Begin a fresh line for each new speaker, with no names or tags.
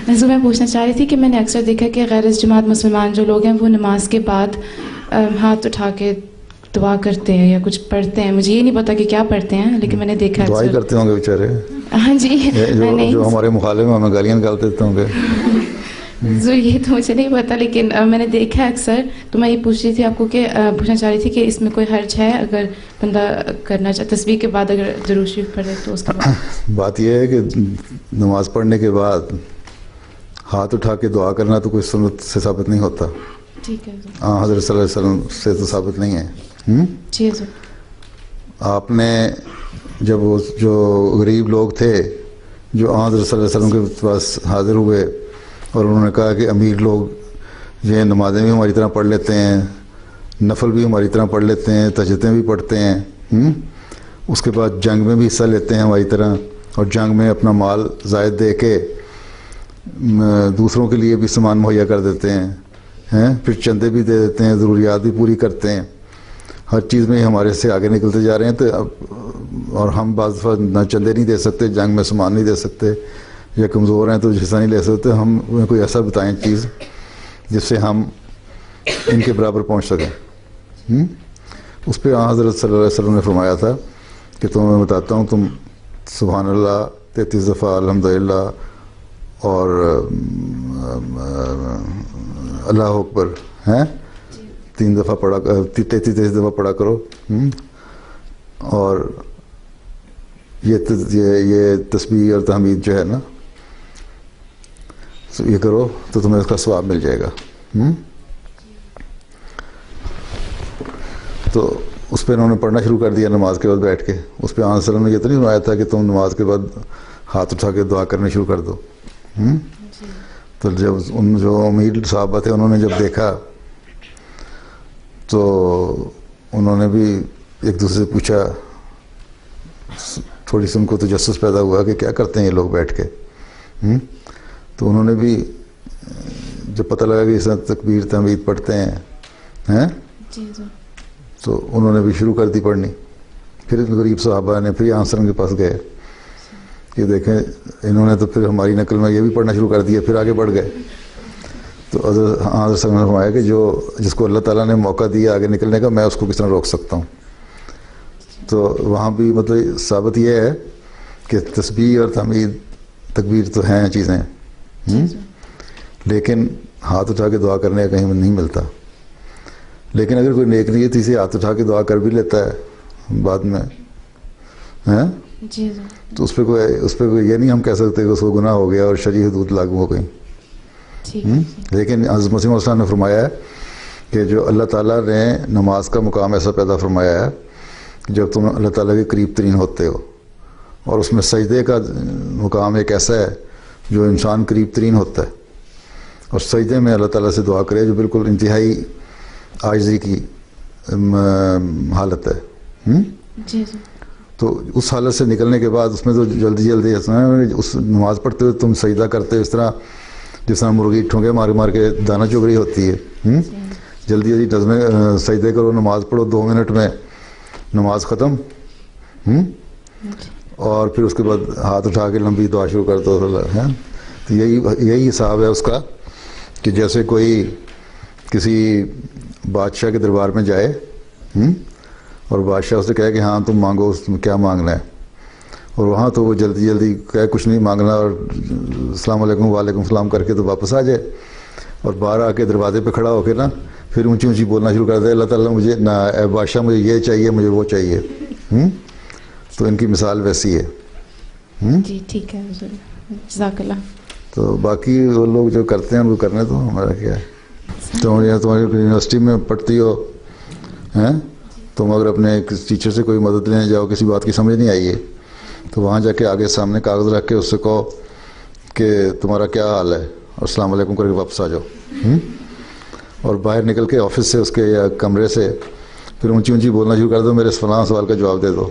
میں پوچھنا چاہ رہی تھی کہ میں نے اکثر دیکھا کہ غیر جماعت مسلمان جو لوگ ہیں وہ نماز کے بعد ہاتھ اٹھا کے دعا کرتے ہیں یا کچھ پڑھتے ہیں. مجھے یہ نہیں پتا کہ کیا پڑھتے ہیں, لیکن میں نے دیکھا
دعا ہی کرتے ہوں گے بیچارے.
ہاں جی,
جو ہمارے مخالف ہیں ہمیں گالیاں نکالتے ہوں گے.
یہ تو مجھے نہیں پتا, لیکن میں نے دیکھا اکثر. تو میں یہ پوچھ رہی تھی آپ کو کہ پوچھنا چاہ رہی تھی کہ اس میں کوئی حرج ہے اگر بندہ کرنا چاہے تسبیح کے بعد اگر درود شریف پڑھے تو اس کے بعد؟ بات
یہ ہے کہ نماز پڑھنے کے بعد ہاتھ اٹھا کے دعا کرنا تو کوئی سنت سے ثابت نہیں ہوتا.
ٹھیک ہے.
ہاں, حضرت صلی اللہ علیہ وسلم سے تو ثابت نہیں ہے.
جی سر.
آپ نے جب وہ جو غریب لوگ تھے جو حضرت صلی اللہ علیہ وسلم کے پاس حاضر ہوئے اور انہوں نے کہا کہ امیر لوگ یہ نمازیں بھی ہماری طرح پڑھ لیتے ہیں, نفل بھی ہماری طرح پڑھ لیتے ہیں, تہجدیں بھی پڑھتے ہیں, اس کے بعد جنگ میں بھی حصہ لیتے ہیں ہماری طرح, اور جنگ میں اپنا مال زائد دے کے دوسروں کے لیے بھی سامان مہیا کر دیتے ہیں, پھر چندے بھی دے دیتے ہیں, ضروریات بھی پوری کرتے ہیں, ہر چیز میں ہمارے سے آگے نکلتے جا رہے ہیں. تو اور ہم بعض دفعہ نہ چندے نہیں دے سکتے, جنگ میں سامان نہیں دے سکتے, یا کمزور ہیں تو حصہ نہیں لے سکتے. ہم کوئی ایسا بتائیں چیز جس سے ہم ان کے برابر پہنچ سکیں. اس پہ حضرت صلی اللہ علیہ وسلم نے فرمایا تھا کہ تمہیں میں بتاتا ہوں, تم سبحان اللہ 33 دفعہ, الحمدللہ اور اللہ اکبر 3 دفعہ پڑھا, 33 دفعہ پڑھا کرو. اور یہ تسبیح اور تحمید جو ہے نا یہ کرو تو تمہیں اس کا ثواب مل جائے گا. تو اس پہ انہوں نے پڑھنا شروع کر دیا نماز کے بعد بیٹھ کے. اس پہ آن وسلم نے یہ تو نہیں سنایا تھا کہ تم نماز کے بعد ہاتھ اٹھا کے دعا کرنے شروع کر دو. تو جب ان جو امیر صحابہ تھے انہوں نے جب دیکھا تو انہوں نے بھی ایک دوسرے سے پوچھا, تھوڑی سی ان کو تجسس پیدا ہوا کہ کیا کرتے ہیں یہ لوگ بیٹھ کے. تو انہوں نے بھی جب پتہ لگا کہ اس طرح تکبیر تحمید پڑھتے ہیں تو انہوں نے بھی شروع کر دی پڑھنی. پھر غریب صحابہ نے پھر آن وسلم کے پاس گئے کہ دیکھیں انہوں نے تو پھر ہماری نقل میں یہ بھی پڑھنا شروع کر دیا, پھر آگے بڑھ گئے. تو حضرت صلی اللہ علیہ وسلم نے فرمایا کہ جس کو اللہ تعالیٰ نے موقع دیا آگے نکلنے کا, میں اس کو کس طرح روک سکتا ہوں. تو وہاں بھی مطلب ثابت یہ ہے کہ تسبیح اور تحمید تکبیر تو ہیں چیزیں, لیکن ہاتھ اٹھا کے دعا کرنے کا کہیں نہیں ملتا. لیکن اگر کوئی نیک نیت سے ہاتھ اٹھا کے دعا کر بھی لیتا ہے بعد میں تو اس پہ کوئی یہ نہیں ہم کہہ سکتے کہ اس کو گناہ ہو گیا اور شرعی حدود لاگو ہو گئی. لیکن حضرت مسیح موعود نے فرمایا ہے کہ جو اللہ تعالیٰ نے نماز کا مقام ایسا پیدا فرمایا ہے جب تم اللہ تعالیٰ کے قریب ترین ہوتے ہو, اور اس میں سجدے کا مقام ایک ایسا ہے جو انسان قریب ترین ہوتا ہے, اور سجدے میں اللہ تعالیٰ سے دعا کرے جو بالکل انتہائی عاجزی کی حالت ہے. تو اس حالت سے نکلنے کے بعد اس میں تو جلدی اس نماز پڑھتے ہوئے تم سجدہ کرتے ہو اس طرح جس طرح مرغی ٹھونگے مار کے دانہ چگ رہی ہوتی ہے. جلدی نظمیں سجدے کرو, نماز پڑھو, 2 منٹ میں نماز ختم. اور پھر اس کے بعد ہاتھ اٹھا کے لمبی دعا شروع کر دو. تو یہی حساب ہے اس کا کہ جیسے کوئی کسی بادشاہ کے دربار میں جائے اور بادشاہ اسے کہے کہ ہاں تم مانگو, کیا مانگنا ہے, اور وہاں تو وہ جلدی کہے کچھ نہیں مانگنا اور السلام علیکم وعلیکم السلام کر کے تو واپس آ جائے, اور باہر آ کے دروازے پہ کھڑا ہو کے نا پھر اونچی بولنا شروع کر دے, اللہ تعالیٰ مجھے نہ اے بادشاہ مجھے یہ چاہیے, مجھے وہ چاہیے. تو ان کی مثال ویسی ہے.
جی ٹھیک ہے, جزاک اللہ.
تو باقی وہ لوگ جو کرتے ہیں ان کو کرنے تو ہمارا کیا ہے. تمہاری یونیورسٹی میں پڑھتی ہو تم اگر اپنے ٹیچر سے کوئی مدد لینے جاؤ, کسی بات کی سمجھ نہیں آئی ہے تو وہاں جا کے آگے سامنے کاغذ رکھ کے اس سے کہو کہ تمہارا کیا حال ہے اور السلام علیکم کر کے واپس آ جاؤ. اور باہر نکل کے آفس سے اس کے یا کمرے سے پھر اونچی بولنا شروع کر دو, میرے فلاں سوال کا جواب دے دو.